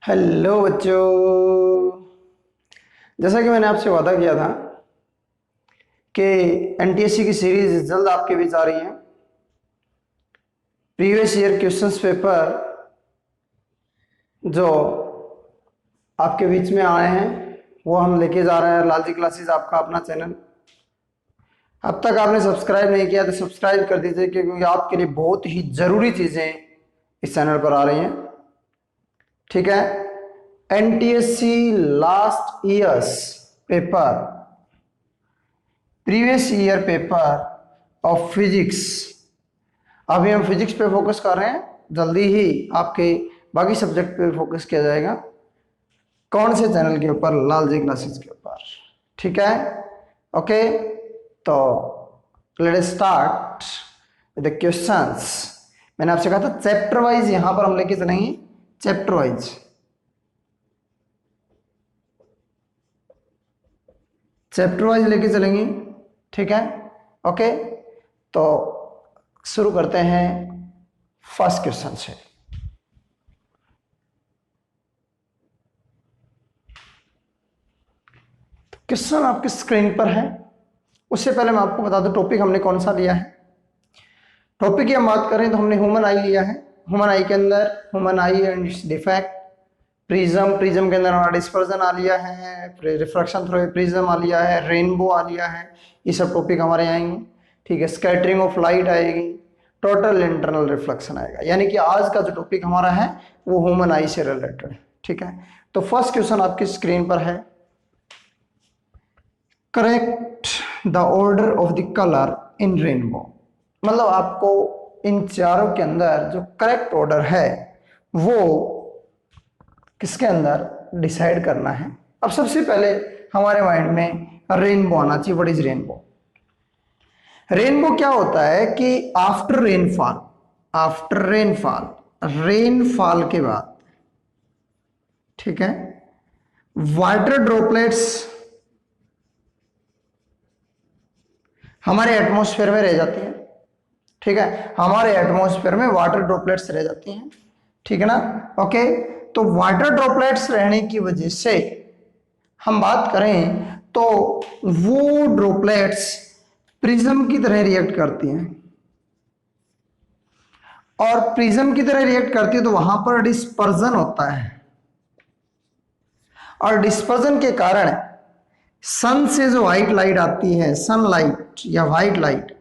Hello बच्चों। जैसा कि मैंने आपसे वादा किया था कि एनटीएससी की सीरीज जल्द आपके बीच आ रही है। प्रीवियस ईयर क्वेश्चंस पेपर जो आपके बीच में आए हैं वो हम लेके जा रहे हैं। लालजी क्लासेस आपका अपना चैनल। अब तक आपने सब्सक्राइब नहीं किया तो सब्सक्राइब कर दीजिए, क्योंकि आपके लिए बहुत ही ज़रूरी चीज़ें इस चैनल पर आ रही हैं। ठीक है। NTSC last years paper, previous year paper of physics. अभी हम फिजिक्स पे फोकस कर रहे हैं, जल्दी ही आपके बाकी सब्जेक्ट पे फोकस किया जाएगा। कौन से चैनल के ऊपर? लालजी क्लासेस के ऊपर। ठीक है, ओके। तो let start with the questions. मैंने आपसे कहा था चैप्टर वाइज यहां पर हम लेके चलेंगे, चैप्टर वाइज। चैप्टर वाइज लेके चलेंगे, ठीक है, ओके। तो शुरू करते हैं फर्स्ट क्वेश्चन से। क्वेश्चन आपकी स्क्रीन पर है। उससे पहले मैं आपको बता दूं टॉपिक हमने कौन सा लिया है। टॉपिक की हम बात करें तो हमने ह्यूमन आई लिया है। ह्यूमन आई के अंदर human I and it's defect, prism, prism के अंदर हमारा डिस्पर्जन आ लिया है, रिफ्रैक्शन थ्रू प्रिज्म आ लिया है, रेनबो आ लिया है। ये सब टॉपिक हमारे आएंगे, ठीक है। स्कैटरिंग ऑफ लाइट आएगी, टोटल इंटरनल रिफ्लेक्शन आएगा। यानी कि आज का जो टॉपिक हमारा है वो ह्यूमन आई से रिलेटेड, ठीक है। तो फर्स्ट क्वेश्चन आपकी स्क्रीन पर है, correct the order of the colour in rainbow. मतलब आपको इन चारों के अंदर जो करेक्ट ऑर्डर है वो किसके अंदर डिसाइड करना है। अब सबसे पहले हमारे माइंड में रेनबो आना चाहिए। What is rainbow? रेनबो क्या होता है कि after rainfall, after rainfall, rainfall के बाद, ठीक है, वाटर ड्रॉपलेट्स हमारे एटमॉस्फेयर में रह जाती हैं, ठीक है। हमारे एटमॉस्फेयर में वाटर ड्रॉपलेट्स रह जाती हैं, ठीक है ना, ओके। तो वाटर ड्रॉपलेट्स रहने की वजह से हम बात करें तो वो ड्रॉपलेट्स प्रिज्म की तरह रिएक्ट करती हैं, और प्रिज्म की तरह रिएक्ट करती है तो वहां पर डिस्पर्जन होता है, और डिस्पर्जन के कारण सन से जो व्हाइट लाइट आती है, सनलाइट या व्हाइट लाइट,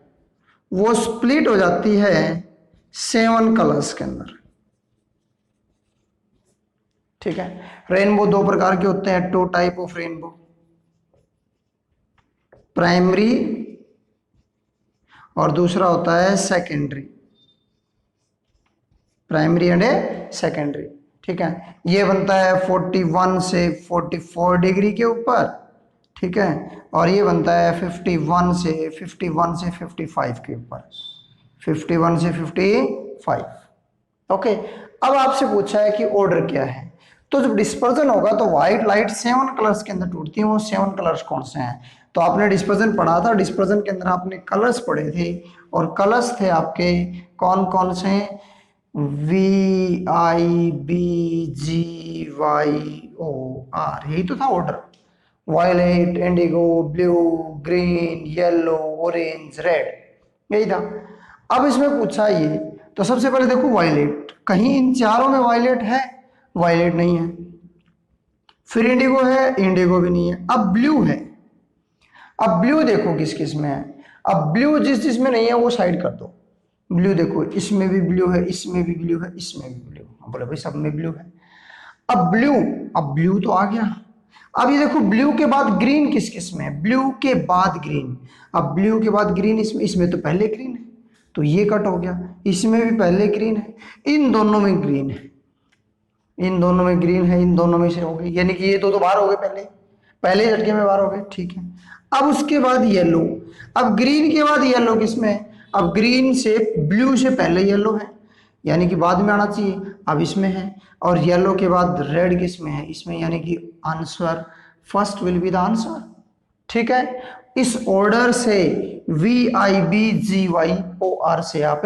वो स्प्लिट हो जाती है 7 कलर्स के अंदर, ठीक है। रेनबो 2 प्रकार के होते हैं, 2 टाइप ऑफ रेनबो, प्राइमरी और दूसरा होता है सेकेंडरी, प्राइमरी एंड सेकेंडरी, ठीक है। ये बनता है 41 से 44 डिग्री के ऊपर, ठीक है, और ये बनता है 51 से 55 के ऊपर, 51 से 55, ओके। अब आपसे पूछा है कि ऑर्डर क्या है। तो जब डिस्पर्जन होगा तो व्हाइट लाइट 7 कलर्स के अंदर टूटती है। वो 7 कलर्स कौन से हैं? तो आपने डिस्पर्जन पढ़ा था, डिस्पर्जन के अंदर आपने कलर्स पढ़े थे, और कलर्स थे आपके कौन कौन से? VIBGYOR, यही तो था order. Violet, indigo, blue, green, yellow, orange, red, यही था। अब इसमें पूछा ये, तो सबसे पहले देखो वायलेट, कहीं इन चारों में वायलेट है? वायलेट नहीं है। फिर इंडिगो है? इंडिगो भी नहीं है। अब ब्लू है। अब ब्लू देखो किस किस में है। अब ब्लू जिस जिसमें नहीं है वो साइड कर दो। ब्लू देखो, इसमें भी ब्लू है, इसमें भी ब्लू है, इसमें भी ब्लू। बोले भाई सब में ब्लू है। अब ब्लू, अब ब्लू तो आ गया। अब ये देखो ब्लू के बाद ग्रीन किस किस में है? ब्लू के बाद ग्रीन। अब ब्लू के बाद ग्रीन इसमें तो पहले ग्रीन है, तो ये कट हो गया। इसमें भी पहले ग्रीन है, इन दोनों में ग्रीन है, इन दोनों में ग्रीन है, इन दोनों में से हो गई, यानी कि ये दो तो बाहर हो गए, पहले पहले झटके में बाहर हो गए, ठीक है। अब उसके बाद येलो। अब ग्रीन के बाद येलो किसमें है? अब ग्रीन से, ब्लू से पहले येलो है, यानी कि बाद में आना चाहिए, अब इसमें है। और येलो के बाद रेड किसमें है? इसमें, यानी कि answer first will be the answer, ठीक है। इस ऑर्डर से VIBGYOR से आप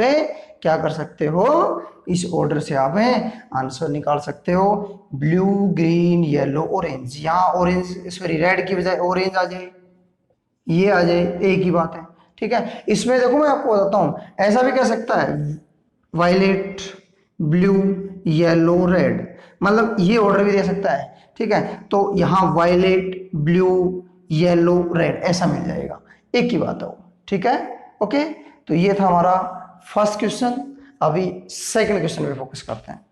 क्या कर सकते हो, इस ऑर्डर से आप आंसर निकाल सकते हो। Blue, green, yellow, orange. यहाँ ऑरेंज सॉरी रेड की बजाय ऑरेंज आ जाए, ये आ जाए, एक ही बात है। ठीक है, इसमें देखो मैं आपको बताता हूं, ऐसा भी कह सकता है वायलेट, ब्लू, येलो, रेड, मतलब ये ऑर्डर भी दे सकता है। ठीक है, तो यहां वायलेट, ब्लू, येलो, रेड ऐसा मिल जाएगा, एक ही बात है वो। ठीक है, ओके। तो ये था हमारा फर्स्ट क्वेश्चन। अभी सेकंड क्वेश्चन पे फोकस करते हैं।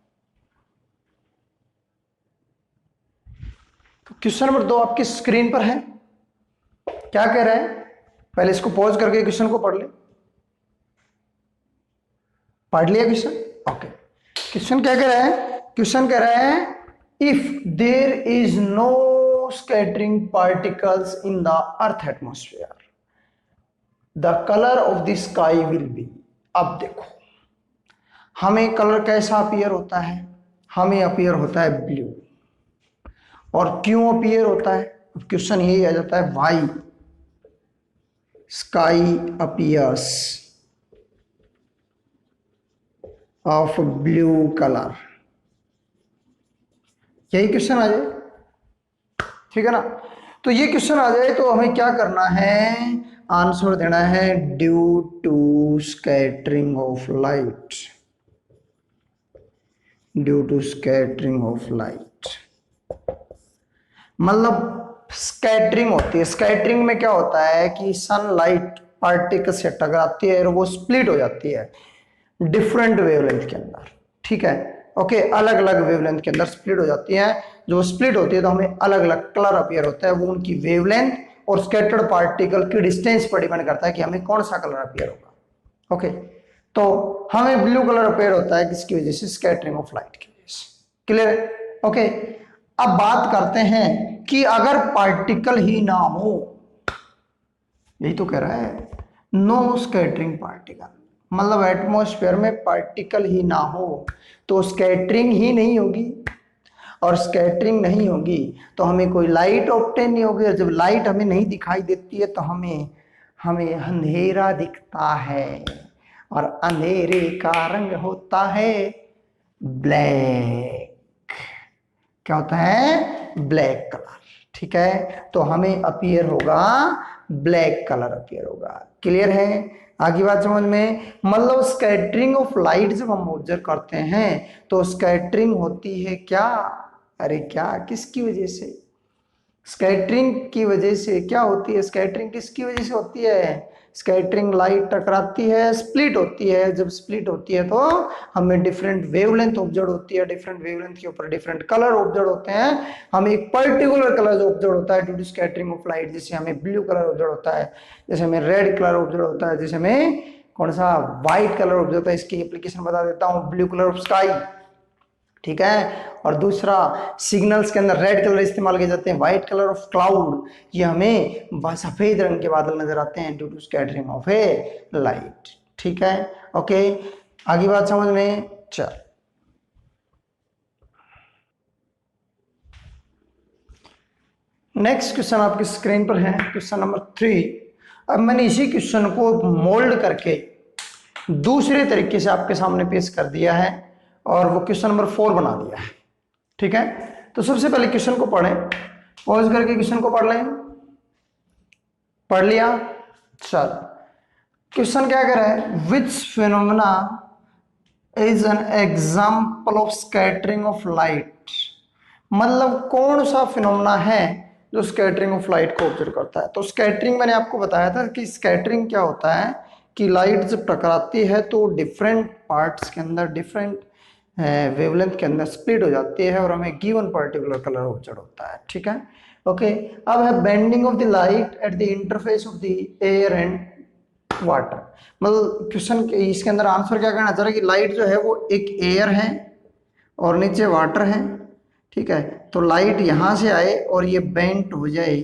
तो क्वेश्चन नंबर 2 आपकी स्क्रीन पर है। क्या कह रहा है, पहले इसको पॉज करके क्वेश्चन को पढ़ ले। पढ़ लिया क्वेश्चन? ओके। क्वेश्चन क्या कह रहा है? क्वेश्चन कह रहा है if there is no scattering particles in the earth atmosphere the colour of the sky will be. अब देखो, हमें कलर कैसा अपीयर होता है? हमें अपीयर होता है ब्लू। और क्यों अपीयर होता है? क्वेश्चन यही आ जाता है, why sky appears of blue colour. यही क्वेश्चन आ जाए, ठीक है ना। तो ये क्वेश्चन आ जाए तो हमें क्या करना है, आंसर देना है due to scattering of light. Due to scattering of light मतलब स्कैटरिंग होती है। स्कैटरिंग में क्या होता है कि सनलाइट पार्टिकल से टकराती है और वो स्प्लिट हो जाती है डिफरेंट वेवलेंथ के अंदर। ठीक है, ओके, अलग अलग वेवलेंथ के अंदर स्प्लिट हो जाती है। जो स्प्लिट होती है तो हमें अलग अलग कलर अपीयर होता है, वो उनकी वेवलेंथ और स्कैटर्ड पार्टिकल की डिस्टेंस पर डिपेंड करता है कि हमें कौन सा कलर अपीयर होगा। ओके, तो हमें ब्लू कलर अपीयर होता है किसकी वजह से? स्कैटरिंग ऑफ लाइट की वजह से। क्लियर है? ओके, अब बात करते हैं कि अगर पार्टिकल ही ना हो, यही तो कह रहा है, नो स्कैटरिंग पार्टिकल, मतलब एटमॉस्फेयर में पार्टिकल ही ना हो तो स्कैटरिंग ही नहीं होगी। और स्कैटरिंग नहीं होगी तो हमें कोई लाइट ऑब्टेन नहीं होगी। और जब लाइट हमें नहीं दिखाई देती है तो हमें हमें अंधेरा दिखता है। और अंधेरे का रंग होता है ब्लैक। क्या होता है? Black colour. ठीक है, तो हमें अपीयर होगा ब्लैक कलर अपीयर होगा। क्लियर है? आगे बात समझ में? मतलब स्कैटरिंग ऑफ लाइट जब हम ऑब्जर्व करते हैं तो स्कैटरिंग होती है क्या? अरे क्या, किसकी वजह से? स्कैटरिंग की वजह से क्या होती है? स्कैटरिंग किसकी वजह से होती है? स्कैटरिंग लाइट टकराती है, स्प्लिट होती है। जब स्प्लिट होती है तो हमें डिफरेंट वेवलेंथ ऑब्जर्व होती है, डिफरेंट वेवलेंथ के ऊपर डिफरेंट कलर ऑब्जर्व होते हैं। हमें एक पर्टिकुलर कलर जो ऑब्जर्व होता है due to scattering of light, जैसे हमें ब्लू कलर ऑब्जर्व होता है, जैसे हमें रेड कलर ऑब्जर्व होता है, जैसे हमें कौन सा व्हाइट कलर ऑब्जर्व होता है। इसकी एप्लीकेशन बता देता हूँ, ब्लू कलर ऑफ स्काई। ठीक है, और दूसरा सिग्नल्स के अंदर रेड कलर इस्तेमाल किए जाते हैं, व्हाइट कलर ऑफ क्लाउड, ये हमें सफेद रंग के बादल नजर आते हैं due to scattering of a light. ठीक है, ओके, आगे बात समझ में? चल, नेक्स्ट क्वेश्चन आपकी स्क्रीन पर है, क्वेश्चन नंबर 3। अब मैंने इसी क्वेश्चन को मोल्ड करके दूसरे तरीके से आपके सामने पेश कर दिया है और वो क्वेश्चन नंबर 4 बना दिया है। ठीक है, तो सबसे पहले क्वेश्चन को पढ़ें, पॉज करके क्वेश्चन को पढ़ लें। पढ़ लिया? चल, क्वेश्चन क्या कह रहा है, which phenomena is an example of scattering of light. मतलब कौन सा फिनोमेना है जो स्कैटरिंग ऑफ लाइट को ऑब्जर्व करता है। तो स्कैटरिंग मैंने आपको बताया था कि स्कैटरिंग क्या होता है कि लाइट जब टकराती है तो डिफरेंट पार्ट्स के अंदर डिफरेंट वेवलेंथ के अंदर स्प्लिट हो जाती है और हमें गिवन पर्टिकुलर कलर ऑब्जर्व होता है। ठीक है, ओके। अब है bending of the light at the interface of the air and water. मतलब क्वेश्चन इसके अंदर आंसर क्या करना चाह रहा है कि लाइट जो है वो एक एयर है और नीचे वाटर है। ठीक है, तो लाइट यहाँ से आए और ये बेंट हो जाए,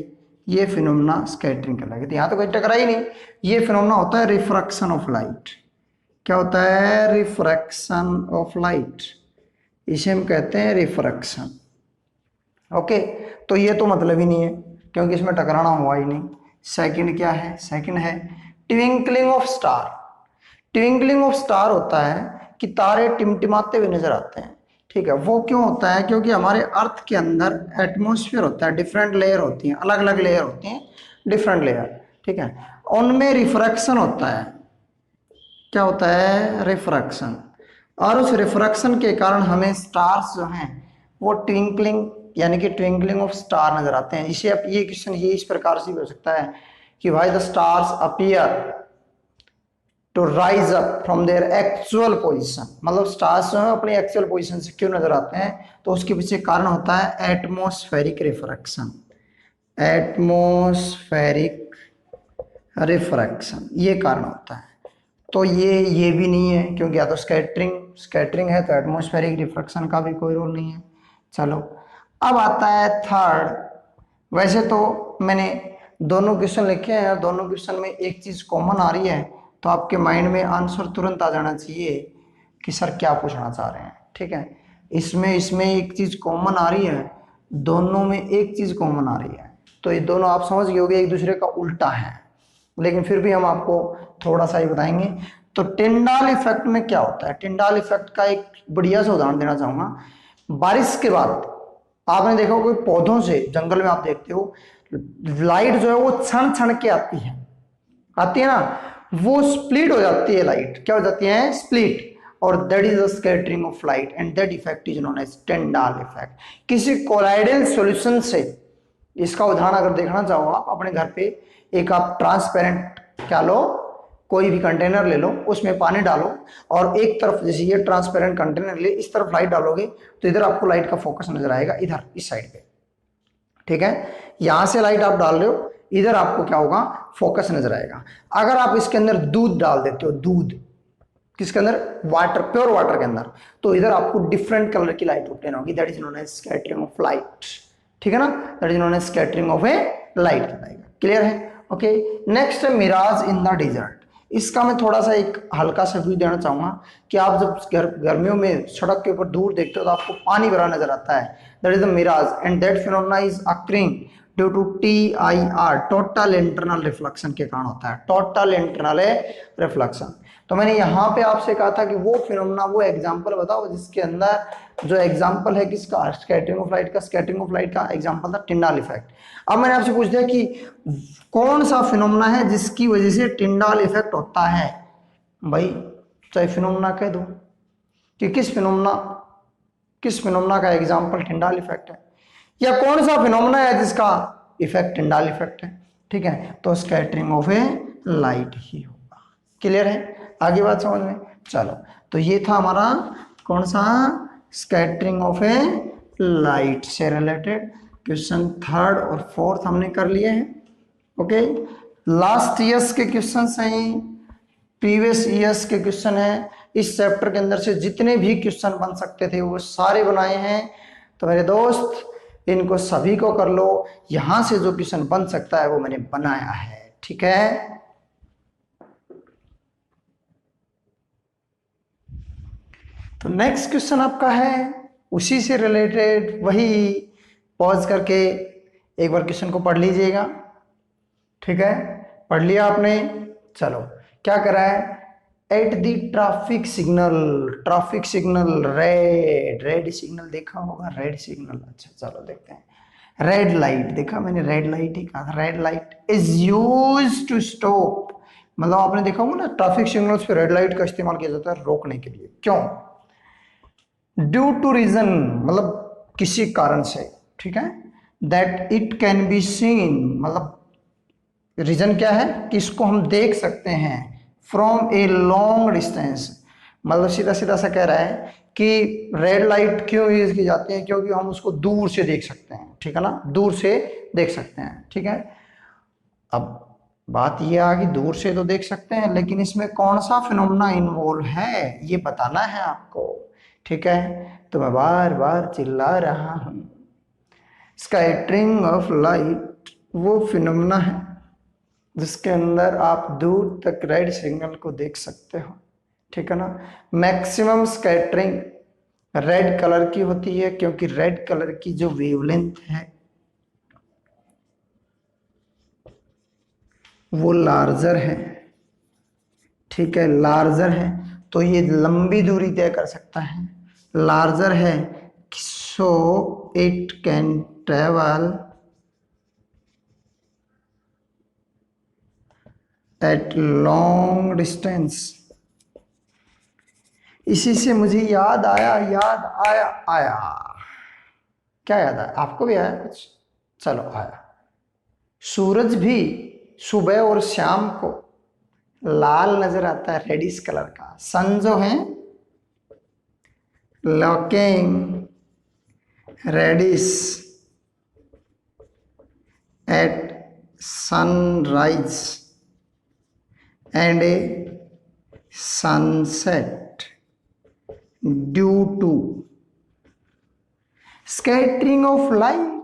ये फिनोमेना स्कैटरिंग कहलाएगा। तो यहाँ तो कोई टकरा ही नहीं, ये फिनोमेना होता है रिफ्रैक्शन ऑफ लाइट। क्या होता है? रिफ्रैक्शन ऑफ लाइट, इसे हम कहते हैं रिफ्रैक्शन। ओके, तो ये तो मतलब ही नहीं है क्योंकि इसमें टकराना हुआ ही नहीं, सेकंड क्या है? सेकंड है twinkling of star. Twinkling of star होता है कि तारे टिमटिमाते हुए नजर आते हैं। ठीक है, वो क्यों होता है? क्योंकि हमारे अर्थ के अंदर एटमॉस्फेयर होता है, डिफरेंट लेयर होती हैं, अलग अलग लेयर होती हैं, डिफरेंट लेयर। ठीक है, उनमें रिफ्रैक्शन होता है। क्या होता है? रिफ्रैक्शन। और उस रिफ्रैक्शन के कारण हमें स्टार्स जो हैं वो ट्विंकलिंग, यानी कि ट्विंकलिंग ऑफ स्टार नजर आते हैं। इसे आप ये क्वेश्चन ये इस प्रकार से भी हो सकता है कि why the stars appear to rise up from their actual position. मतलब स्टार्स जो है अपनी एक्चुअल पोजीशन से क्यों नजर आते हैं, तो उसके पीछे कारण होता है एटमॉस्फेरिक रिफ्रैक्शन। एटमॉस्फेरिक रिफ्रैक्शन ये कारण होता है। तो ये भी नहीं है, क्योंकि या तो स्कैटरिंग स्कैटरिंग है तो एटमॉस्फेरिक रिफ्रैक्शन का भी कोई रोल नहीं है। चलो, अब आता है थर्ड। वैसे तो मैंने दोनों क्वेश्चन लिखे हैं और दोनों क्वेश्चन में एक चीज कॉमन आ रही है, तो आपके माइंड में आंसर तुरंत आ जाना चाहिए कि सर क्या पूछना चाह रहे हैं। ठीक है, इसमें इसमें एक चीज कॉमन आ रही है, दोनों में एक चीज कॉमन आ रही है, तो ये दोनों आप समझ गए होगे एक दूसरे का उल्टा है, लेकिन फिर भी हम आपको थोड़ा सा ही बताएंगे। तो टिंडाल इफेक्ट में क्या होता है? टिंडाल इफेक्ट का एक बढ़िया सा उदाहरण देना चाहूंगा। बारिश के बाद आपने देखा कोई पौधों से, जंगल में आप देखते हो लाइट जो है वो क्षण क्षण के आती है ना, वो स्प्लिट हो जाती है। लाइट क्या हो जाती है? स्प्लिट। और that is the scattering of light and that effect is known as Tyndall effect. किसी कोलाइडल सॉल्यूशन से, इसका उदाहरण अगर देखना चाहो आप अपने घर पे, एक आप ट्रांसपेरेंट क्या लो, कोई भी कंटेनर ले लो, उसमें पानी डालो और एक तरफ जैसे ये ट्रांसपेरेंट कंटेनर ले, इस तरफ लाइट डालोगे तो इधर आपको लाइट का फोकस नजर आएगा, इधर इस साइड पे। ठीक है, यहां से लाइट आप डाल रहे हो, इधर आपको क्या होगा? फोकस नजर आएगा। अगर आप इसके अंदर दूध डाल देते हो, दूध किसके अंदर? वाटर, प्योर वाटर के अंदर, तो इधर आपको डिफरेंट कलर की लाइट ऑब्टेन होगी। That is known as scattering of light. ठीक है ना, that is known as scattering of a light कहलाएगा। क्लियर है? ओके, नेक्स्ट है मिराज इन द डेजर्ट। इसका मैं थोड़ा सा एक हल्का सा व्यू देना चाहूंगा कि आप जब गर्मियों में सड़क के ऊपर दूर देखते हो तो आपको पानी भरा नजर आता है। That is the mirage and that phenomena is occurring due to TIR, total internal reflection के कारण होता है। Total internal reflection. तो मैंने यहाँ पे आपसे कहा था कि वो फिनोमेना, वो एग्जांपल बताओ जिसके अंदर, जो एग्जांपल है किसका? स्कैटरिंग ऑफ लाइट का। स्कैटरिंग ऑफ लाइट का एग्जांपल था टिंडाल इफेक्ट। अब मैंने आपसे पूछ दिया कि कौन सा फिनोमेना है जिसकी वजह से टिंडाल इफेक्ट होता है। भाई चाहे फिनोमेना कह दो कि किस फिनोमेना का एग्जांपल टिंडाल इफेक्ट है, या कौन सा फिनोमेना है जिसका इफेक्ट टिंडाल इफेक्ट है। ठीक है, तो स्कैटरिंग ऑफ ए लाइट ही होगा। क्लियर है? आगे बात समझ में? चलो, तो ये था हमारा कौन सा? स्कैटरिंग ऑफ ए लाइट से रिलेटेड क्वेश्चन। थर्ड और फोर्थ हमने कर लिए हैं। ओके, लास्ट ईयर्स के क्वेश्चन हैं, प्रीवियस ईयर्स के क्वेश्चन है। इस चैप्टर के अंदर से जितने भी क्वेश्चन बन सकते थे वो सारे बनाए हैं। तो मेरे दोस्त इनको सभी को कर लो, यहां से जो क्वेश्चन बन सकता है वो मैंने बनाया है। ठीक है, तो नेक्स्ट क्वेश्चन आपका है उसी से रिलेटेड, वही पॉज करके एक बार क्वेश्चन को पढ़ लीजिएगा। ठीक है, पढ़ लिया आपने? चलो, क्या करा है? At the traffic signal red signal देखा होगा, रेड सिग्नल। अच्छा चलो देखते हैं। रेड लाइट देखा मैंने, रेड लाइट ही कहा था। Red light is use to stop, मतलब आपने देखा होगा ना ट्रैफिक सिग्नल्स पे रेड लाइट का इस्तेमाल किया जाता है रोकने के लिए। क्यों? ड्यू टू रीजन, मतलब किसी कारण से। ठीक है, that it can be seen, मतलब रीजन क्या है कि इसको हम देख सकते हैं फ्रॉम ए लॉन्ग डिस्टेंस। मतलब सीधा सीधा सा कह रहा है कि रेड लाइट क्यों यूज की जाती है? क्योंकि हम उसको दूर से देख सकते हैं। ठीक है ना, दूर से देख सकते हैं। ठीक है, अब बात यह आ कि दूर से तो देख सकते हैं, लेकिन इसमें कौन सा फिनोमेना इन्वॉल्व है ये बताना है आपको। ठीक है, तो मैं बार बार चिल्ला रहा हूं। स्कैटरिंग ऑफ लाइट वो फिनोमेना है जिसके अंदर आप दूर तक रेड सिग्नल को देख सकते हो। ठीक है ना, मैक्सिमम स्कैटरिंग रेड कलर की होती है, क्योंकि रेड कलर की जो वेवलेंथ है वो लार्जर है, ठीक है, लार्जर है, तो ये लंबी दूरी तय कर सकता है, लार्जर है, so it can travel eight long distance. इसी से मुझे याद आया, आया क्या याद आया? आपको भी आया कुछ? चलो आया। सूरज भी सुबह और शाम को लाल नजर आता है, रेडिश कलर का। सन जो है looking reddish at sunrise and a sunset due to scattering of light.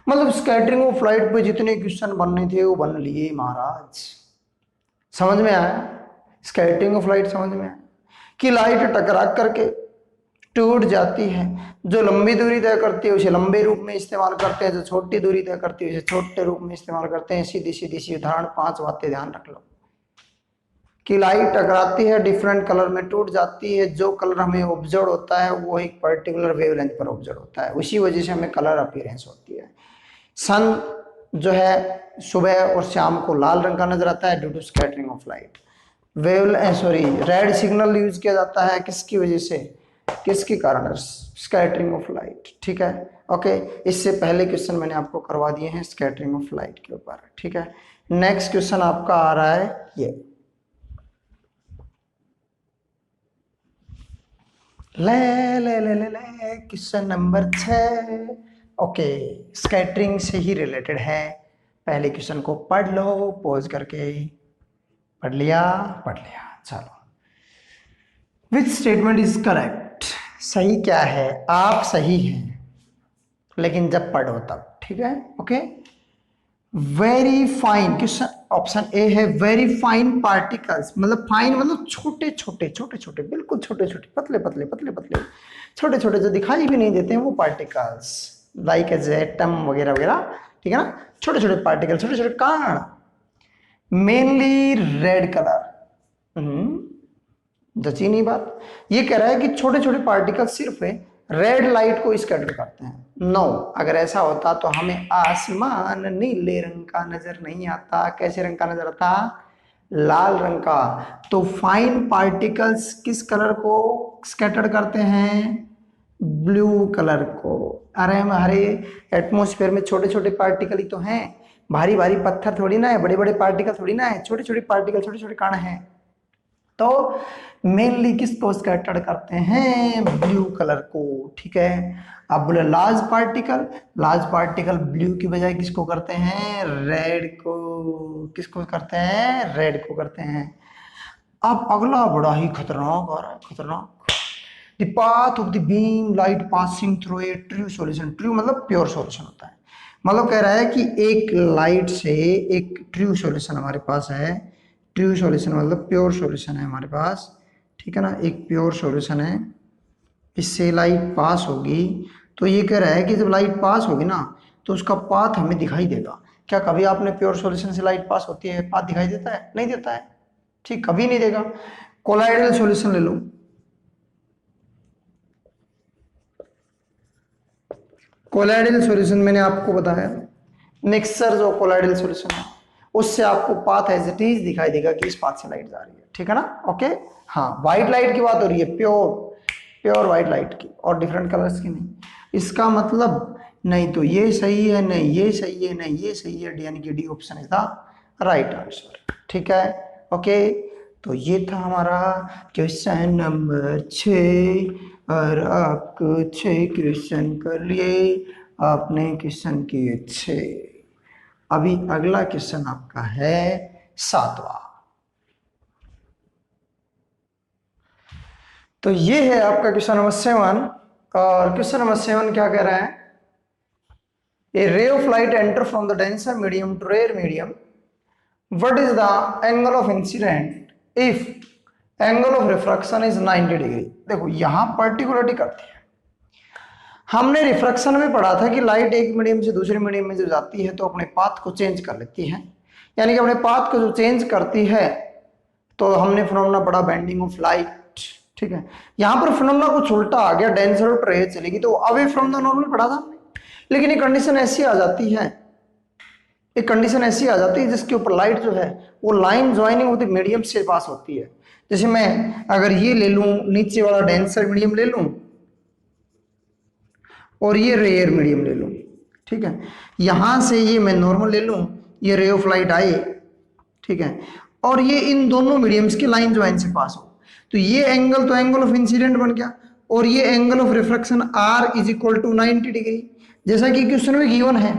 मतलब स्कैटरिंग ऑफ लाइट पे जितने क्वेश्चन बनने थे वो बन लिए महाराज। समझ में आया? स्कैटरिंग ऑफ लाइट समझ में आया कि लाइट टकरा करके टूट जाती है। जो लंबी दूरी तय करती है उसे लंबे रूप में इस्तेमाल करते हैं, जो छोटी दूरी तय करती है उसे छोटे रूप में इस्तेमाल करते हैं। सीधी सीधी सी उदाहरण, 5 बातें ध्यान रख लो कि लाइट टकराती है, डिफरेंट कलर में टूट जाती है। जो कलर हमें ऑब्जर्व होता है वो एक पर्टिकुलर वेवलेंथ पर ऑब्जर्व होता है, उसी वजह से हमें कलर अपीयरेंस होती है। सन जो है सुबह और शाम को लाल रंग का नजर आता है due to scattering of light. Red signal use किया जाता है किसकी वजह से, किसके कारण? स्कैटरिंग ऑफ लाइट, ठीक है। ओके, इससे पहले क्वेश्चन मैंने आपको करवा दिए हैं स्कैटरिंग ऑफ लाइट के ऊपर, ठीक है। नेक्स्ट क्वेश्चन आपका आ रहा है ये, ले क्वेश्चन नंबर 6। ओके, स्कैटरिंग से ही रिलेटेड है। पहले क्वेश्चन को पढ़ लो पॉज करके। पढ़ लिया? पढ़ लिया, चलो। Which statement is correct? सही क्या है? आप सही हैं लेकिन जब पढ़ो तब, ठीक है। Okay, very fine, question option A है वेरी फाइन पार्टिकल्स। मतलब फाइन मतलब छोटे छोटे छोटे छोटे, बिल्कुल छोटे छोटे, पतले पतले पतले पतले, छोटे छोटे, जो दिखाई भी नहीं देते हैं वो पार्टिकल्स, लाइक एज एटम वगैरह वगैरह, ठीक है ना। छोटे छोटे पार्टिकल, छोटे छोटे कण, मेनली रेड कलर। जची नहीं बात। ये कह रहा है कि छोटे छोटे पार्टिकल सिर्फ रेड लाइट को स्कैटर करते हैं। नो, अगर ऐसा होता तो हमें आसमान नीले रंग का नजर नहीं आता। कैसे रंग का नजर आता? लाल रंग का। तो फाइन पार्टिकल्स किस कलर को स्कैटर करते हैं? ब्लू कलर को। अरे हमारे एटमॉस्फेयर में छोटे छोटे पार्टिकल ही तो हैं, भारी भारी पत्थर थोड़ी ना है, बड़े बड़े पार्टिकल थोड़ी ना है, छोटे छोटे पार्टिकल, छोटे छोटे कण हैं। तो मेनली किसको स्कैटर्ड करते हैं? ब्लू कलर को, ठीक है। अब बोले large particle, large particle blue की बजाय किसको करते हैं? रेड को। किसको करते हैं? रेड को करते हैं। अब अगला बड़ा ही खतरनाक आ रहा है, खतरनाक। The path of the beam light passing through a true solution. True मतलब प्योर सॉल्यूशन होता है। मतलब कह रहा है कि एक लाइट से एक ट्रू सॉल्यूशन हमारे पास है। ट्रू सॉल्यूशन मतलब प्योर सॉल्यूशन है हमारे पास, ठीक है ना। एक प्योर सॉल्यूशन है, इससे लाइट पास होगी। तो ये कह रहा है कि जब लाइट पास होगी ना तो उसका पाथ हमें दिखाई देगा। क्या कभी आपने प्योर सॉल्यूशन से लाइट पास होती है, पाथ दिखाई देता है? नहीं देता है, ठीक, कभी नहीं देगा। कोलाइडल सॉल्यूशन ले लो। कोलाइडल सॉल्यूशन मैंने आपको बताया, मिक्सचर जो कोलाइडल सॉल्यूशन है उससे आपको पाथ एज इट इज दिखाई देगा कि इस पाथ से लाइट जा रही है, ठीक है ना। ओके, हाँ, व्हाइट लाइट की बात हो रही है, प्योर व्हाइट लाइट की, और डिफरेंट कलर्स की नहीं। इसका मतलब नहीं तो ये सही है, नहीं ये सही है, नहीं ये सही है, यानी कि D option is the right answer, ठीक है। ओके, तो ये था हमारा क्वेश्चन नंबर 6 और आपको 6 क्वेश्चन कर लिए, आपने क्वेश्चन किए 6। अभी अगला क्वेश्चन आपका है 7वां। तो ये है आपका क्वेश्चन नंबर 7। और क्वेश्चन नंबर 7 क्या कह रहा है? A ray of light enter from the denser medium to rare medium, what is the angle of incident if angle of refraction is 90 degree. देखो यहां पर्टिकुलरिटी करती है। हमने रिफ्रैक्शन में पढ़ा था कि लाइट एक मीडियम से दूसरे मीडियम में जब जाती है तो अपने पाथ को चेंज कर लेती है। यानी कि अपने पाथ को जो चेंज करती है, तो हमने फिनोमेना पढ़ा बेंडिंग ऑफ लाइट, ठीक है। यहां पर फिनोमेना कुछ उल्टा आ गया, डेंसर और रे चलेगी, तो अवे फ्रॉम द नॉर्मल पढ़ा था हमने। लेकिन एक कंडीशन ऐसी आ जाती है, एक कंडीशन ऐसी आ जाती है जिसके ऊपर लाइट जो है वो line joining of the medium से पास होती है। जैसे मैं अगर ये ले लूं, नीचे वाला डेंसर मीडियम ले लूं और ये रेयर मीडियम ले लूं, ठीक है। यहां से ये मैं नॉर्मल ले लूं, ये रे ऑफ लाइट आए, ठीक है, और ये इन दोनों मीडियम्स की लाइन ज्वाइन से पास हो, तो ये एंगल तो एंगल ऑफ इंसिडेंट बन गया, और ये angle of refraction r is equal to 90 degree, जैसा कि क्वेश्चन में गिवन है।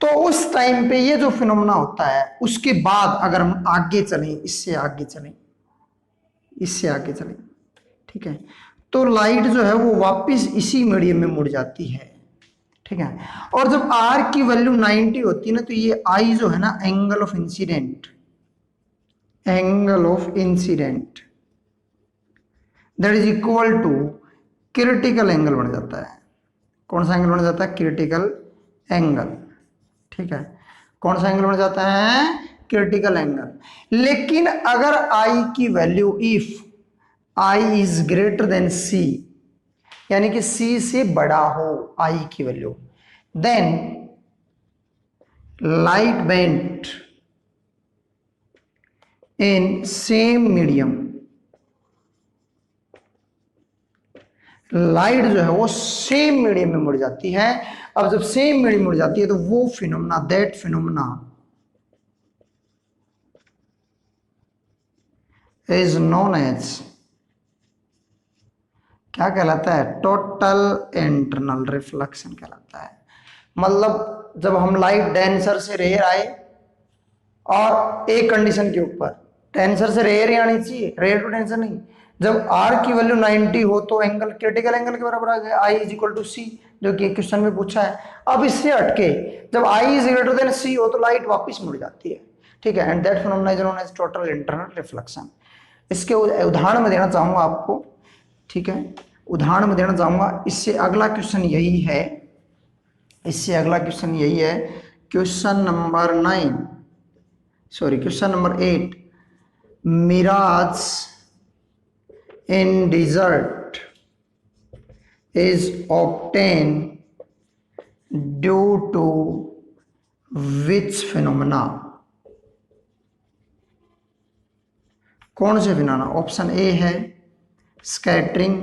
तो उस टाइम पे ये जो फिनोमेना होता है, उसके बाद अगर हम आगे चलें, इससे आगे चलें, इससे आगे चलें, ठीक है, तो लाइट जो है वो वापस इसी मीडियम में मुड़ जाती है, ठीक है। और जब आर की वैल्यू 90 होती है ना, तो ये आई जो है ना, angle of incident, angle of incident that is equal to critical angle बन जाता है। कौन सा एंगल बन जाता है? क्रिटिकल एंगल, ठीक है। कौन सा एंगल बन जाता है? Critical angle. लेकिन अगर आई की value, if I is greater than C, यानी कि सी से बड़ा हो आई की value, then light bent in same medium, light जो है वो सेम मीडियम में मुड़ जाती है। अब जब सेम मीडियम मुड़ जाती है तो वो phenomena, that phenomena is known as, क्या कहलाता है? टोटल इंटरनल रिफ्लेक्शन कहलाता है। मतलब जब हम लाइट डेंसर से रेयर आए, और एक कंडीशन के ऊपर, डेंसर से रेयर ही आनी चाहिए, रेयर टू डेंसर नहीं, जब आर की वैल्यू 90 हो तो एंगल क्रिटिकल एंगल के बराबर आ गया, आई इज इक्वल टू सी, जो कि क्वेश्चन में पूछा है। अब इससे हटके जब i is greater than c हो तो लाइट वापस मुड़ जाती है, ठीक है। And that phenomena is known as total internal reflection. इसके उदाहरण में देना चाहूंगा आपको, ठीक है, उदाहरण में देना चाहूंगा। इससे अगला क्वेश्चन यही है, इससे अगला क्वेश्चन यही है, question number 9, sorry question number 8, mirage in desert is obtained due to which phenomena? कौन से फिनोमेना? ऑप्शन ए है स्कैटरिंग,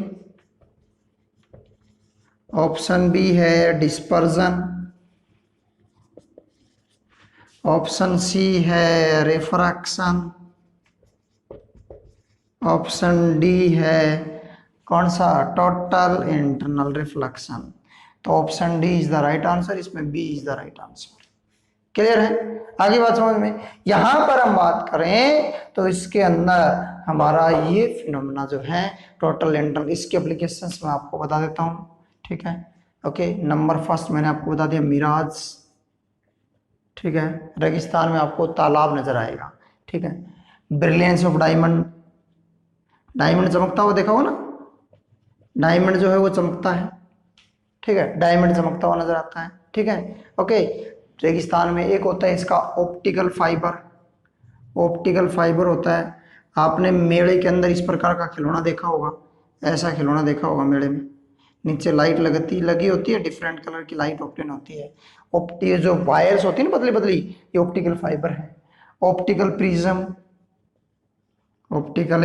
ऑप्शन बी है डिस्पर्जन, ऑप्शन सी है रिफ्रैक्शन, ऑप्शन डी है कौन सा? Total internal reflection. तो option D is the right answer, इसमें B is the right answer. Clear है? आगे बात समझ में? यहां पर हम बात करें तो इसके अंदर हमारा ये फिनोमेना जो है टोटल इंटरनल, इसके एप्लीकेशंस मैं आपको बता देता हूं, ठीक है। ओके, नंबर फर्स्ट मैंने आपको बता दिया मिराज, ठीक है। रेगिस्तान में आपको तालाब नजर आएगा, ठीक है। ब्रिलियंस ऑफ डायमंड, डायमंड चमकता हुआ देखा हो ना, डायमंड जो है वो चमकता है, ठीक है, डायमंड चमकता हुआ नजर आता है, ठीक है। ओके, रेगिस्तान में एक होता है इसका ऑप्टिकल फाइबर, ऑप्टिकल फाइबर होता है। आपने मेले के अंदर इस प्रकार का खिलौना देखा होगा, ऐसा खिलौना देखा होगा मेले में, नीचे लाइट लगी होती है, डिफरेंट कलर की लाइट ऑप्टेन होती है। ऑप्टी जो वायर्स होती है ना पतली पतली, ये ऑप्टिकल फाइबर है। ऑप्टिकल प्रिज्म, ऑप्टिकल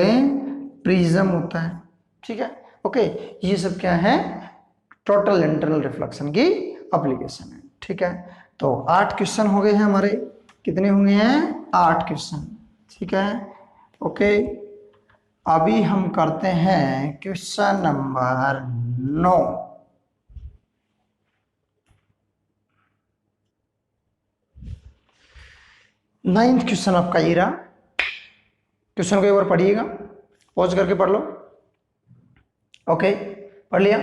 प्रिज्म होता है, ठीक है। ओके, ये सब क्या है? टोटल इंटरनल रिफ्लेक्शन की एप्लीकेशन है, ठीक है। तो 8 क्वेश्चन हो गए हैं हमारे, कितने होंगे हैं? 8 क्वेश्चन, ठीक है। ओके, अभी हम करते हैं क्वेश्चन नंबर 9। नाइन्थ क्वेश्चन आपका ये रहा। क्वेश्चन को एक बार पढ़िएगा, पॉज करके पढ़ लो। ओके, पढ़ लिया?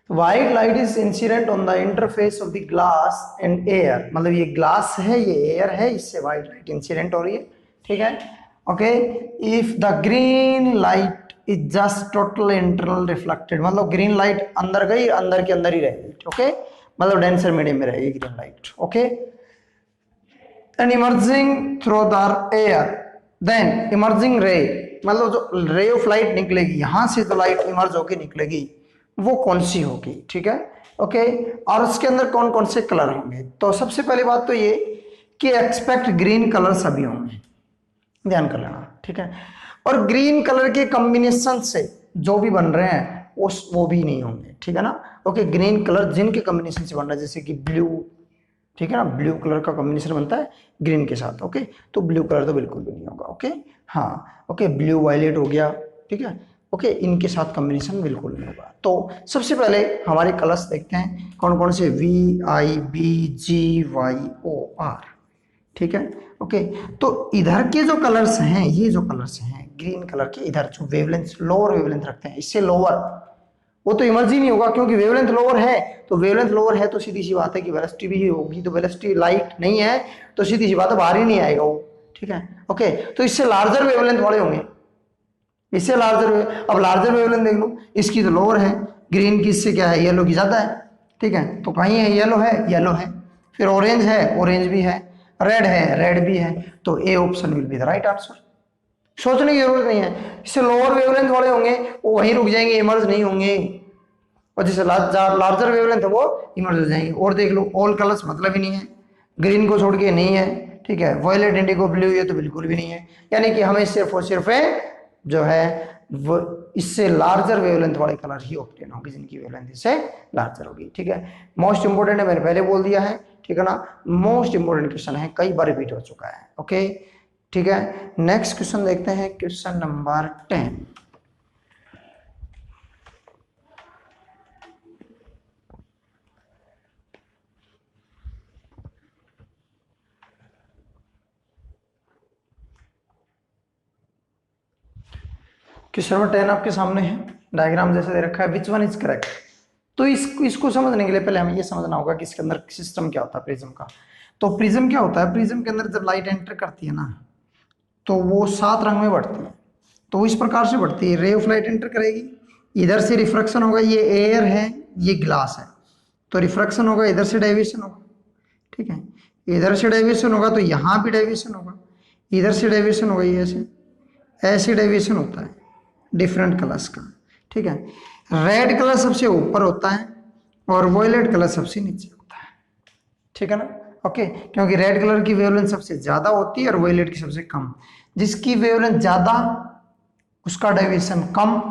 White light is incident on the interface of the glass and air, मतलब ये ग्लास है, ये एयर है, इससे व्हाइट लाइट इंसिडेंट हो रही है, ठीक है। Okay, if the green light is just total internal reflected, मतलब ग्रीन लाइट अंदर गई, अंदर के अंदर ही रहेगी, ओके, मतलब डेंसर मीडियम में रहेगी green light. Okay, and emerging through the air, then emerging ray, मतलब जो रे ऑफ लाइट निकलेगी, यहां से जो लाइट इमर्ज होकर निकलेगी वो कौन सी होगी, ठीक है। ओके, और उसके अंदर कौन कौन से कलर होंगे। तो सबसे पहली बात तो ये कि एक्सपेक्ट ग्रीन कलर सभी होंगे, ध्यान कर लेना, ठीक है। और ग्रीन कलर के कॉम्बिनेशन से जो भी बन रहे हैं वो भी नहीं होंगे, ठीक है ना। ओके, ग्रीन कलर जिनके कॉम्बिनेशन से बन रहा है, जैसे कि ब्लू, ठीक है ना, ब्लू कलर का कॉम्बिनेशन बनता है ग्रीन के साथ, ओके, तो ब्लू कलर तो बिल्कुल भी नहीं होगा, ओके। हाँ, ओके, ब्लू वायलेट हो गया, ठीक है, ओके, इनके साथ कॉम्बिनेशन बिल्कुल नहीं होगा। तो सबसे पहले हमारे कलर्स देखते हैं कौन कौन से, VIBGYOR, ठीक है। ओके, तो इधर के जो कलर्स हैं, ये जो कलर्स हैं ग्रीन कलर के, इधर जो वेवलेंथ, लोअर वेवलेंथ रखते हैं, इससे लोअर वो तो इमर्ज ही नहीं होगा, क्योंकि वेवलेंथ लोअर है। तो वेवलेंथ लोअर है तो सीधी सी बात है कि वेलोसिटी भी होगी, तो वेलोसिटी लाइट नहीं है तो सीधी सी बात है बाहर ही नहीं आएगा वो, ठीक है। ओके, तो इससे लार्जर वेवलेंथ वाले होंगे, इससे लार्जर, अब लार्जर वेवलेंथ देख लो, इसकी तो लोअर है, ग्रीन की इससे क्या है, येलो की ज्यादा है, ठीक है। तो कहीं है येलो है, येलो है, फिर ऑरेंज है, ऑरेंज भी है, रेड है, रेड भी है, तो A option will be the right answer. सोचने की जरूरत नहीं है, इससे लोअर वेवलेंथ वाले होंगे वो वहीं रुक जाएंगे, इमर्ज नहीं होंगे, और जिससे लार्जर वेवलेंथ है वो इमर्ज हो जाएंगे। और देख लो, ऑल कलर्स मतलब ही नहीं है, ग्रीन को छोड़ के नहीं है, ठीक है, वॉयलेट, इंडिगो, ब्लू, ये तो बिल्कुल भी नहीं है, यानी कि हमें सिर्फ और सिर्फ जो है वो इससे लार्जर वेवलेंथ वाले कलर ही ऑब्टेन होंगे, जिनकी वेवलेंथ इससे लार्जर होगी, ठीक है। मोस्ट इंपोर्टेंट है, मैंने पहले बोल दिया है, ठीक है ना, मोस्ट इंपोर्टेंट क्वेश्चन है, कई बार रिपीट हो चुका है, ओके, ठीक है। नेक्स्ट क्वेश्चन देखते हैं, क्वेश्चन नंबर 10। क्वेश्चन नंबर 10 आपके सामने है, डायग्राम जैसे दे रखा है, विच वन इज करेक्ट। तो इसको समझने के लिए पहले हमें ये समझना होगा कि इसके अंदर सिस्टम क्या होता है प्रिज्म का। तो प्रिज्म क्या होता है, प्रिज्म के अंदर जब लाइट एंटर करती है ना, तो वो 7 रंग में बढ़ती है। तो इस प्रकार से बढ़ती है, रे ऑफ लाइट एंटर करेगी, इधर से रिफ्रैक्शन होगा, ये एयर है, ये ग्लास है, तो रिफ्रैक्शन होगा, इधर से डाइवर्शन होगा, ठीक है, इधर से डाइवर्शन होगा तो यहाँ भी डाइवर्शन होगा, इधर से डाइवर्शन होगा, ये ऐसे ऐसे डाइवर्शन होता है डिफरेंट कलर्स का, ठीक है। रेड कलर सबसे ऊपर होता है और वॉयलेट कलर सबसे नीचे होता है, ठीक है ना, ओके, क्योंकि रेड कलर की वेवलेंथ सबसे ज्यादा होती है और वॉयलेट की सबसे कम। जिसकी वेवलेंथ ज्यादा उसका डाइवर्शन कम,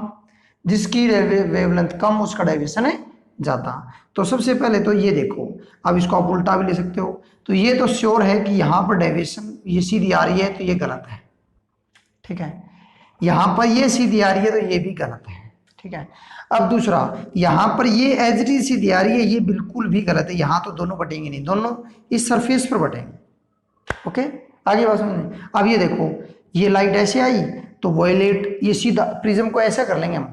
जिसकी वेवलेंथ कम उसका डाइवर्शन है ज्यादा। तो सबसे पहले तो ये देखो, अब इसको आप उल्टा भी ले सकते हो, तो ये तो श्योर है कि यहाँ पर डाइवर्शन ये सीधी आ रही है तो ये गलत है, ठीक है, यहां पर ये सीधी आ रही है तो ये भी गलत है, ठीक है। अब दूसरा, यहां पर ये एज इट इज सीधी आ रही है, ये बिल्कुल भी गलत है, यहां तो दोनों बटेंगे नहीं, दोनों इस सरफेस पर बटेंगे, ओके। आगे बात समझ, अब ये देखो, ये लाइट ऐसे आई तो वॉयलेट, ये सीधा प्रिज्म को ऐसा कर लेंगे हम,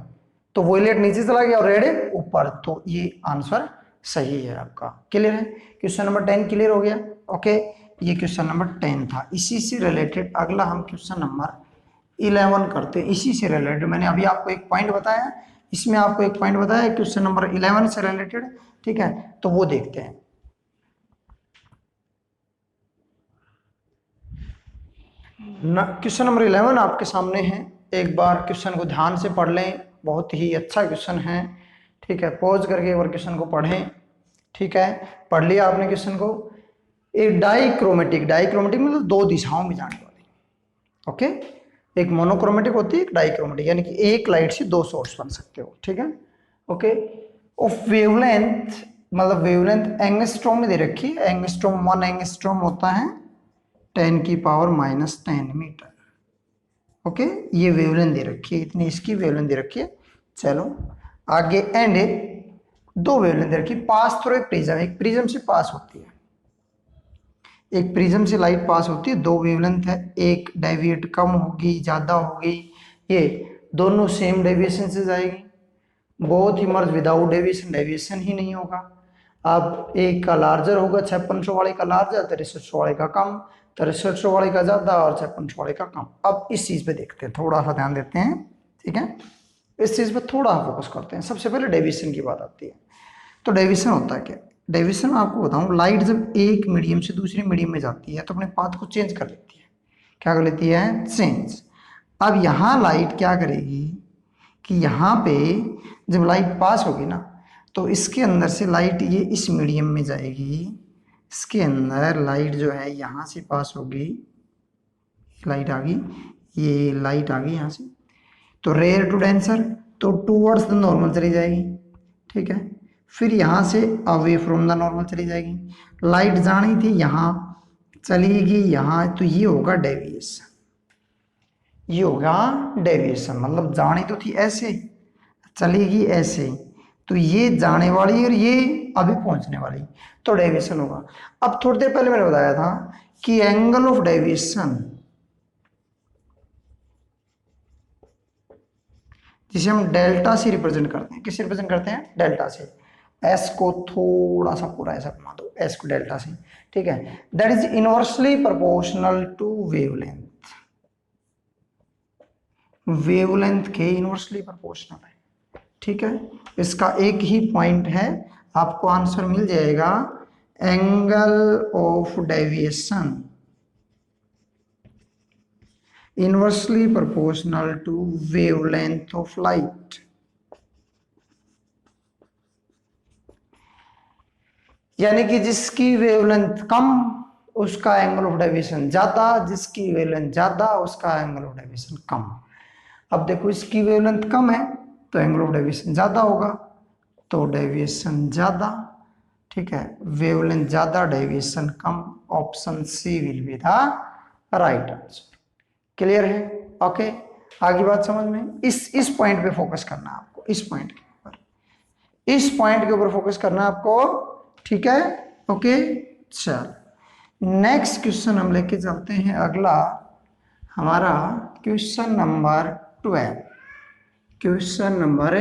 तो वॉयलेट नीचे चला गया और रेड ऊपर, तो ये आंसर सही है आपका। क्लियर है, क्वेश्चन नंबर 10 क्लियर हो गया, ओके। ये क्वेश्चन नंबर 10 था। इसी से रिलेटेड अगला हम क्वेश्चन नंबर 11 करते हैं, इसी से रिलेटेड मैंने अभी आपको एक पॉइंट बताया, इसमें आपको एक पॉइंट बताया क्वेश्चन नंबर 11 से रिलेटेड, ठीक है, तो वो देखते हैं। क्वेश्चन नंबर 11 आपके सामने है, एक बार क्वेश्चन को ध्यान से पढ़ लें, बहुत ही अच्छा क्वेश्चन है, ठीक है, पॉज करके एक बार क्वेश्चन को पढ़ें, ठीक है। पढ़ लिया आपने क्वेश्चन को। एक डाइक्रोमेटिक, डाइक्रोमेटिक मतलब दो दिशाओं में जाने वाली, ओके, एक मोनोक्रोमेटिक होती है, एक डाइक्रोमेटिक, यानी कि एक लाइट से दो सोर्स बन सकते हो, ठीक है, ओके। ऑफ वेवलेंथ, मतलब वेवलेंथ एंगस्ट्रॉम में दे रखी है, एंगस्ट्रॉम 1 एंगस्ट्रॉम होता है 10⁻⁻10 मीटर, ओके, ये वेवलेंथ दे रखी है, इतनी इसकी वेवलेंथ दे रखी है। चलो आगे, एंड दो वेवलेंथ दे रखी, पास थ्रू एक प्रिज्म, एक प्रिज्म से पास होती है, एक प्रिज्म से लाइट पास होती है, दो वेवलेंथ है, एक डेविएट कम होगी ज्यादा होगी, ये दोनों सेम डेविएशन से जाएगी, both emerge without deviation, deviation ही नहीं होगा। अब एक का लार्जर होगा, 5600 वाले का लार्जर, 6300 वाले का कम, 6300 वाले का ज्यादा और 5600 वाले का कम। अब इस चीज पे देखते हैं, थोड़ा सा ध्यान देते हैं, ठीक है, इस चीज पे थोड़ा फोकस करते हैं। सबसे पहले डेविएशन की बात आती है, तो डेविएशन होता है क्या, डेविएशन आपको बताऊं, लाइट जब एक मीडियम से दूसरे मीडियम में जाती है तो अपने पाथ को चेंज कर लेती है। क्या कर लेती है? चेंज। अब यहाँ लाइट क्या करेगी कि यहाँ पे जब लाइट पास होगी ना, तो इसके अंदर से लाइट ये इस मीडियम में जाएगी, इसके अंदर लाइट जो है यहाँ से पास होगी, लाइट आ गई, ये लाइट आ गई यहाँ से, तो रेयर टू डेंसर, तो टूवर्ड्स द नॉर्मल चली जाएगी, ठीक है। फिर यहाँ से अवे फ्रॉम द नॉर्मल चली जाएगी। लाइट जानी थी यहाँ, चलेगी यहाँ, तो ये होगा डेविएशन, ये होगा डेविएशन। मतलब जानी तो थी ऐसे, चलेगी ऐसे, तो ये जाने वाली और ये अभी पहुंचने वाली, तो डेविएशन होगा। अब थोड़ी देर पहले मैंने बताया था कि एंगल ऑफ डेविएशन, जिसे हम डेल्टा से रिप्रेजेंट करते हैं, किससे रिप्रेजेंट करते हैं? डेल्टा से। एस को थोड़ा सा पूरा ऐसा घुमा दो, एस को डेल्टा से, ठीक है। That is inversely proportional to wavelength, wavelength के इनवर्सली प्रोपोर्शनल है, ठीक है। इसका एक ही पॉइंट है, आपको आंसर मिल जाएगा angle of deviation inversely proportional to wavelength of light. यानी कि जिसकी वेवलेंथ कम उसका एंगल ऑफ डेविएशन ज्यादा, जिसकी वेवलेंथ ज्यादा उसका एंगल ऑफ डेविएशन कम। अब देखो इसकी वेवलेंथ कम है तो एंगल ऑफ डेविएशन ज्यादा होगा, तो डेविएशन ज्यादा, ठीक है। वेवलेंथ ज्यादा, डेविएशन कम, option c will be the right answer. Clear है? ओके, आगे बात समझ में। इस पॉइंट पे फोकस करना है आपको, इस पॉइंट के ऊपर, इस पॉइंट के ऊपर फोकस करना है आपको, ठीक है। ओके, चल नेक्स्ट क्वेश्चन हम लेके चलते हैं अगला, हमारा क्वेश्चन नंबर 12, क्वेश्चन नंबर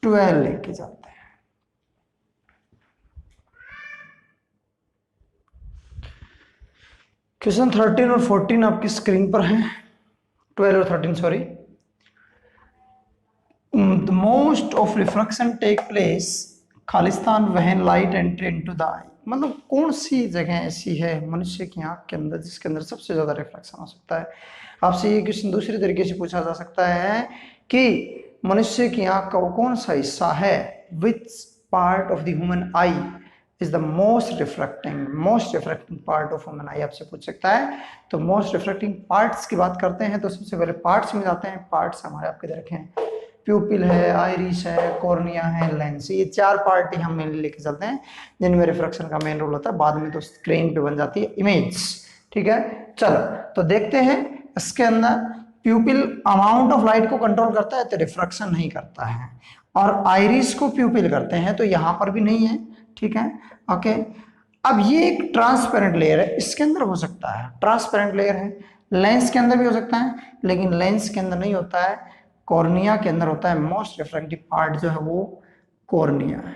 12 लेके चलते हैं। क्वेश्चन 13 और 14 आपकी स्क्रीन पर हैं, 12 और 13 sorry. The most of refraction take place खालिस्तान when light enter into the eye. मतलब कौन सी जगह ऐसी है मनुष्य की आंख के अंदर जिसके अंदर सबसे ज्यादा रिफ्लेक्शन हो सकता है? आपसे ये क्वेश्चन दूसरे तरीके से पूछा जा सकता है कि मनुष्य की आंख का वो कौन सा हिस्सा है, which part of the human I is the most refracting part of human आई, आपसे पूछ सकता है। तो मोस्ट रिफ्रैक्टिंग पार्ट्स की बात करते हैं तो सबसे पहले पार्ट्स में जाते हैं। पार्ट्स हमारे आपके इधर रखे हैं, प्यूपिल है, आइरिस है, कॉर्निया है, लेंस, ये चार पार्ट हम मेनली लेके चलते हैं जिनमें रिफ्रैक्शन का मेन रोल होता है। बाद में तो स्क्रीन पे बन जाती है इमेज, ठीक है। चलो तो देखते हैं, इसके अंदर प्यूपिल अमाउंट ऑफ लाइट को कंट्रोल करता है तो रिफ्रैक्शन नहीं करता है, और आइरिस को प्यूपिल करते हैं तो यहाँ पर भी नहीं है, ठीक है। ओके, अब ये एक ट्रांसपेरेंट लेयर है, इसके अंदर हो सकता है, ट्रांसपेरेंट लेयर है। लेंस के अंदर भी हो सकता है, लेकिन लेंस के अंदर नहीं होता है, कॉर्निया के अंदर होता है। मोस्ट रिफ्रैक्टिव पार्ट जो है वो कॉर्निया है।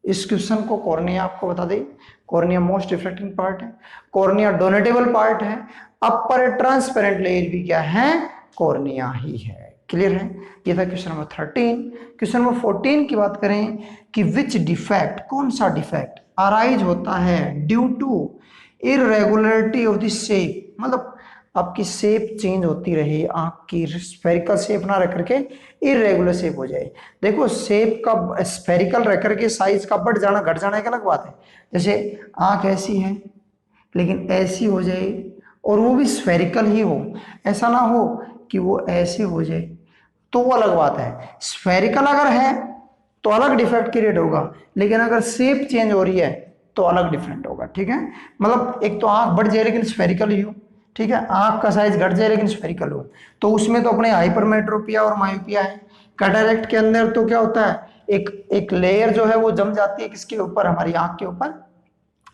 इस क्वेश्चन को कॉर्निया आपको बता दें, कॉर्निया मोस्ट रिफ्रैक्टिंग पार्ट है, कॉर्निया डोनेटेबल पार्ट है, अपर ट्रांसपेरेंट लेयर भी क्या है? कॉर्निया ही है। क्लियर है? ये था क्वेश्चन नंबर 13। क्वेश्चन नंबर 14 की बात करें कि विच डिफेक्ट, कौन सा डिफेक्ट अराइज होता है due to irregularity of the shape, मतलब आपकी शेप चेंज होती रहे, आंख की स्फेरिकल शेप ना रह करके इरेगुलर शेप हो जाए। देखो शेप का स्फेरिकल रह करके साइज का बढ़ जाना घट जाना एक अलग बात है। जैसे आंख ऐसी है लेकिन ऐसी हो जाए और वो भी स्फेरिकल ही हो, ऐसा ना हो कि वो ऐसे हो जाए, तो वो अलग बात है। स्फेरिकल अगर है तो अलग डिफेक्ट क्रिएट होगा, लेकिन अगर शेप चेंज हो रही है तो अलग डिफरेंट होगा, ठीक है। मतलब एक तो आंख बढ़ जाए लेकिन स्फेरिकल ही हो, ठीक है, आंख का साइज घट जाए लेकिन स्फेरिकल हो, तो उसमें तो अपने हाइपरमेट्रोपिया और मायोपिया है। कैटरेक्ट के अंदर तो क्या होता है, एक लेयर जो है वो जम जाती है किसके ऊपर? हमारी आंख के ऊपर,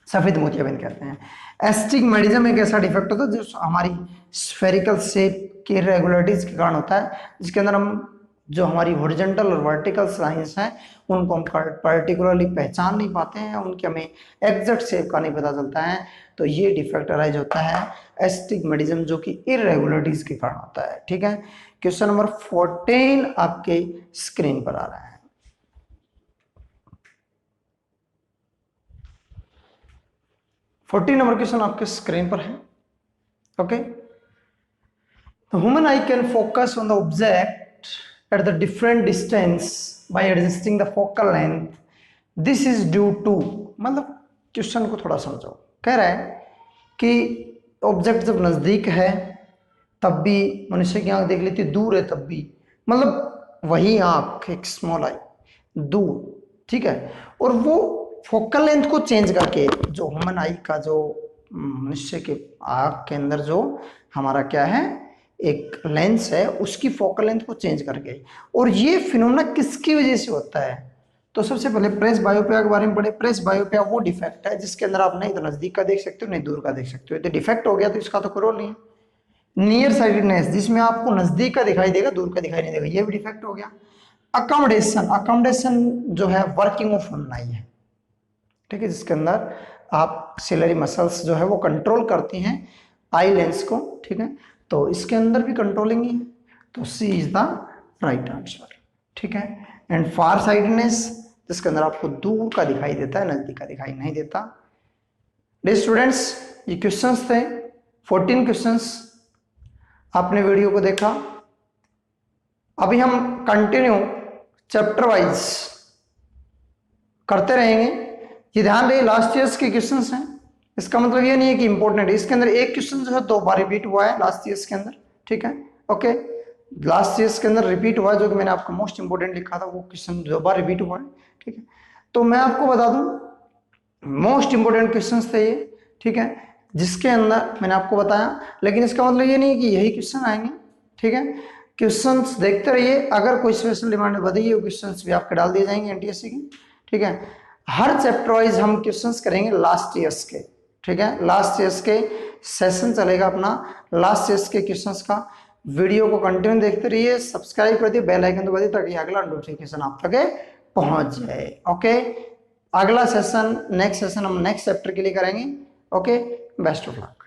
सफेद मोतियाबिंद कहते हैं। एस्टिग्मेटिज्म एक ऐसा डिफेक्ट होता है जो हमारी स्फेरिकल शेप के रेगुलरिटीज के कारण होता है, जिसके अंदर हम जो हमारी हॉरिजॉन्टल और वर्टिकल लाइंस हैं उनको हम पर्टिकुलरली पहचान नहीं पाते हैं, उनके हमें एग्जैक्ट शेप का नहीं पता चलता है, तो ये डिफेक्ट अराइज होता है एस्टिग्मेटिज्म, जो कि इरेगुलरिटीज के कारण होता है, ठीक है। क्वेश्चन नंबर 14 आपके स्क्रीन पर आ रहा है। 14 नंबर क्वेश्चन आपके स्क्रीन पर है। Okay, the human eye can focus on the object at the different distance by adjusting the focal length. This is due to, मतलब क्वेश्चन को थोड़ा समझो। कह रहा है कि ऑब्जेक्ट जब नजदीक है तब भी मनुष्य की आंख देख लेती है, दूर है तब भी, मतलब वही आंख, एक स्मॉल आई, दूर, ठीक है। और वो फोकल लेंथ को चेंज करके, जो ह्यूमन आई का जो मनुष्य के आंख के अंदर जो हमारा क्या है एक लेंस है, उसकी फोकल लेंथ को चेंज करके। और ये फिनोमेना किसकी वजह से होता है? तो सबसे पहले प्रेस बायोपिया के बारे में पढ़े। प्रेस बायोपिया वो डिफेक्ट है जिसके अंदर आप नहीं तो नजदीक का देख सकते हो, नहीं दूर का देख सकते हो। तो डिफेक्ट हो गया तो इसका तो कोई रोल नहीं है। नियर साइटेडनेस, जिसमें आपको नजदीक का दिखाई देगा, दूर का दिखाई नहीं देगा, ये भी डिफेक्ट हो गया। अकोमोडेशन, अकोमोडेशन जो है वर्किंग ऑफ ह्यूमन आई है, ठीक है, जिसके अंदर आप सिलरी मसल्स जो है वो कंट्रोल करती हैं आई लेंस को, ठीक है। तो इसके अंदर भी कंट्रोलिंग ही है, तो सी इज द राइट आंसर, ठीक है। एंड फार साइडनेस, जिसके अंदर आपको दूर का दिखाई देता है, नजदीक का दिखाई नहीं देता। डे स्टूडेंट्स, ये क्वेश्चंस थे 14 क्वेश्चंस, आपने वीडियो को देखा। अभी हम कंटिन्यू चैप्टर वाइज करते रहेंगे। ये ध्यान रहे लास्ट ईयर्स के क्वेश्चंस हैं, इसका मतलब ये नहीं है कि इंपॉर्टेंट है। इसके अंदर एक क्वेश्चन जो है 2 बार रिपीट हुआ है लास्ट ईयर्स के अंदर, ठीक है। ओके, लास्ट ईयर्स के अंदर रिपीट हुआ है, जो कि मैंने आपको मोस्ट इंपोर्टेंट लिखा था, वो क्वेश्चन 2 बार रिपीट हुआ है, ठीक है। तो मैं आपको बता दूं मोस्ट इंपोर्टेंट क्वेश्चंस थे ये, ठीक है, जिसके अंदर मैंने आपको बताया। लेकिन इसका मतलब ये नहीं कि यही क्वेश्चन आएंगे, ठीक है। क्वेश्चंस देखते रहिए, अगर कोई स्पेशल डिमांड बताइए, वो क्वेश्चंस भी आपके डाल दिए जाएंगे एनटीएससी के, ठीक है। हर चैप्टर वाइज हम क्वेश्चंस करेंगे लास्ट ईयर्स के, ठीक है। लास्ट ईयर्स के सेशन चलेगा अपना, लास्ट ईयर्स के क्वेश्चंस का। वीडियो को कंटिन्यू देखते रहिए, सब्सक्राइब कर दिए, बेल आइकन दबा दिए, ताकि अगला नोटिफिकेशन आप तक पहुंच जाए। ओके, अगला सेशन, नेक्स्ट सेशन हम नेक्स्ट चैप्टर के लिए करेंगे। Okay, best of luck.